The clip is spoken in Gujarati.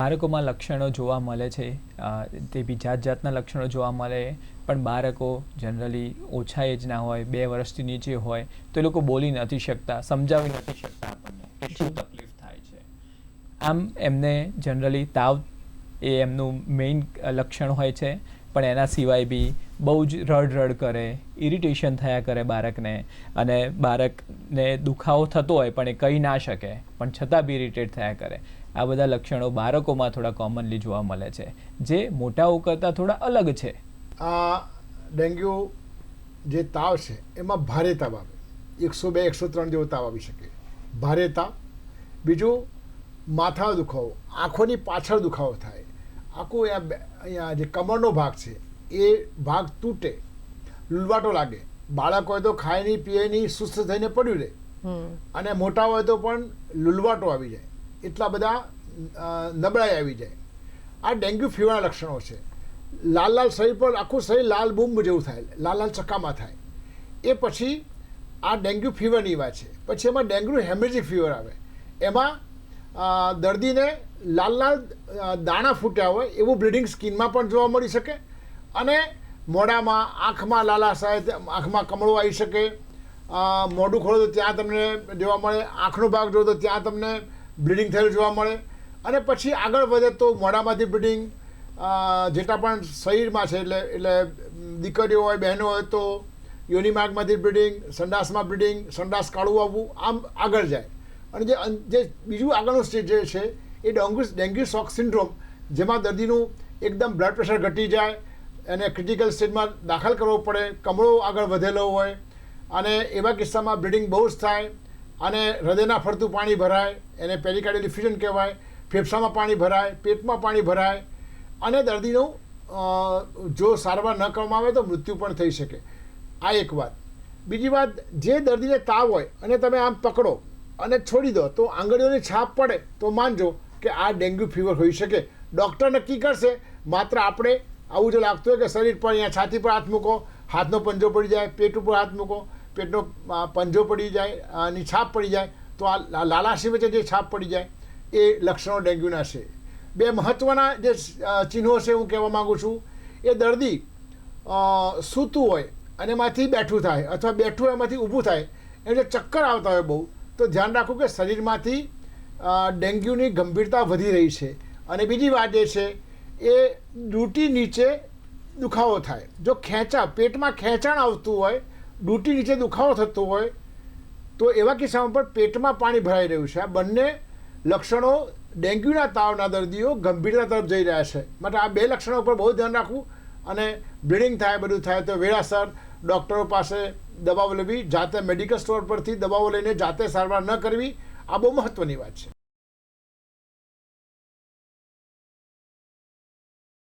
બાળકોમાં લક્ષણો જોવા મળે છે, તે બી જાતના લક્ષણો જોવા મળે, પણ બાળકો જનરલી ઓછા એજના હોય, 2 વર્ષથી નીચે હોય, તો એ લોકો બોલી નથી શકતા, સમજાવી નથી શકતા આપણને કે શું તકલીફ થાય છે. આમ એમને જનરલી તાવ એ એમનું મેઇન લક્ષણ હોય છે, પણ એના સિવાય બી બહુ જ રડ કરે, ઇરિટેશન થયા કરે બાળકને, અને બાળકને દુખાવો થતો હોય પણ એ કહી ના શકે, પણ છતાં બી ઇરિટેટ થયા કરે. આ બધા લક્ષણો બાળકોમાં થોડા કોમનલી જોવા મળે છે, જે મોટાઓ કરતાં થોડા અલગ છે. આ ડેન્ગ્યુ જે તાવ છે એમાં ભારે તાવ આવે, 102 103 જેવો તાવ આવી શકે, ભારે તાવ. બીજું માથાનો દુખાવો, આંખોની પાછળ દુખાવો થાય, આખું અહીંયા જે કમરનો ભાગ છે એ ભાગ તૂટે, લુલવાટો લાગે, બાળક હોય તો ખાય નહીં પીએ નહીં, સુસ્ત થઈને પડ્યું રહે, અને મોટા હોય તો પણ લુલવાટો આવી જાય, એટલા બધા નબળાઈ આવી જાય. આ ડેન્ગ્યુ ફીવરના લક્ષણો છે. લાલ લાલ શરીર પર, આખું શરીર લાલ બૂમ જેવું થાય, લાલ લાલ ચકામાં થાય. એ પછી આ ડેન્ગ્યુ ફીવરની વાત છે. પછી એમાં ડેન્ગ્યુ હેમરેજિક ફીવર આવે, એમાં દર્દીને લાલ લાલ દાણા ફૂટ્યા હોય એવું બ્લીડિંગ સ્કિનમાં પણ જોવા મળી શકે, અને મોઢામાં, આંખમાં લાલાશાય, આંખમાં કમળો આવી શકે, મોઢું ખોલો તો ત્યાં તમને જોવા મળે, આંખનો ભાગ જોવો તો ત્યાં તમને બ્લીડિંગ થયેલું જોવા મળે, અને પછી આગળ વધે તો મોઢામાંથી બ્લીડિંગ, જેટલા પણ શરીરમાં છે, એટલે દીકરીઓ હોય, બહેનો હોય તો યોની માર્ગમાંથી બ્લીડિંગ, સંડાસમાં બ્લીડિંગ, સંડાસ કાઢવું આવવું, આમ આગળ જાય. અને જે બીજું આગળનું સ્ટેજ જે છે એ ડેન્ગ્યુ શોક સિન્ડ્રોમ, જેમાં દર્દીનું એકદમ બ્લડ પ્રેશર ઘટી જાય, એને ક્રિટિકલ સ્ટેજમાં દાખલ કરવો પડે, કમળો આગળ વધેલો હોય, અને એવા કિસ્સામાં બ્લીડિંગ બહુ જ થાય, અને હૃદયના ફરતું પાણી ભરાય, એને પેરિકાર્ડિયલ ડિફ્યુઝન કહેવાય, ફેફસામાં પાણી ભરાય, પેટમાં પાણી ભરાય, અને દર્દીનું જો સારવાર ન કરવામાં આવે તો મૃત્યુ પણ થઈ શકે. આ એક વાત. બીજી વાત, જે દર્દીને તાવ હોય અને તમે આમ પકડો અને છોડી દો તો આંગળીઓની છાપ પડે તો માનજો કે આ ડેન્ગ્યુ ફીવર હોઈ શકે. ડૉક્ટર નક્કી કરશે, માત્ર આપણે આવું જો લાગતું હોય કે શરીર પર, અહીંયા છાતી પર હાથ મૂકો, હાથનો પંજો પડી જાય, પેટ ઉપર હાથ મૂકો, પેટનો પંજો પડી જાય, ની છાપ પડી જાય, તો આ લાલાશી વચ્ચે જે છાપ પડી જાય એ લક્ષણો ડેન્ગ્યુના છે. 2 મહત્ત્વના જે ચિહ્નો છે હું કહેવા માગું છું, એ દર્દી સૂતું હોય અને એમાંથી બેઠું થાય, અથવા બેઠું હોય એમાંથી ઊભું થાય, એને ચક્કર આવતા હોય બહુ, તો ધ્યાન રાખવું કે શરીરમાંથી ડેન્ગ્યુની ગંભીરતા વધી રહી છે. અને બીજી વાત એ છે, એ ડૂટી નીચે દુખાવો થાય, જો પેટમાં ખેંચાણ આવતું હોય, ડૂટી નીચે દુખાવો થતો હોય, તો એવા કિસ્સામાં પણ પેટમાં પાણી ભરાઈ રહ્યું છે. આ બંને લક્ષણો ડેન્ગ્યુના તાવના દર્દીઓ ગંભીરતા તરફ જઈ રહ્યા છે. માટે આ 2 લક્ષણો પર બહુ ધ્યાન રાખવું, અને બ્લીડિંગ થાય, બધું થાય તો વેળાસર ડૉક્ટરો પાસે દવાઓ લેવી, જાતે મેડિકલ સ્ટોર પરથી દવાઓ લઈને જાતે સારવાર ન કરવી, આ બહુ મહત્ત્વની વાત છે.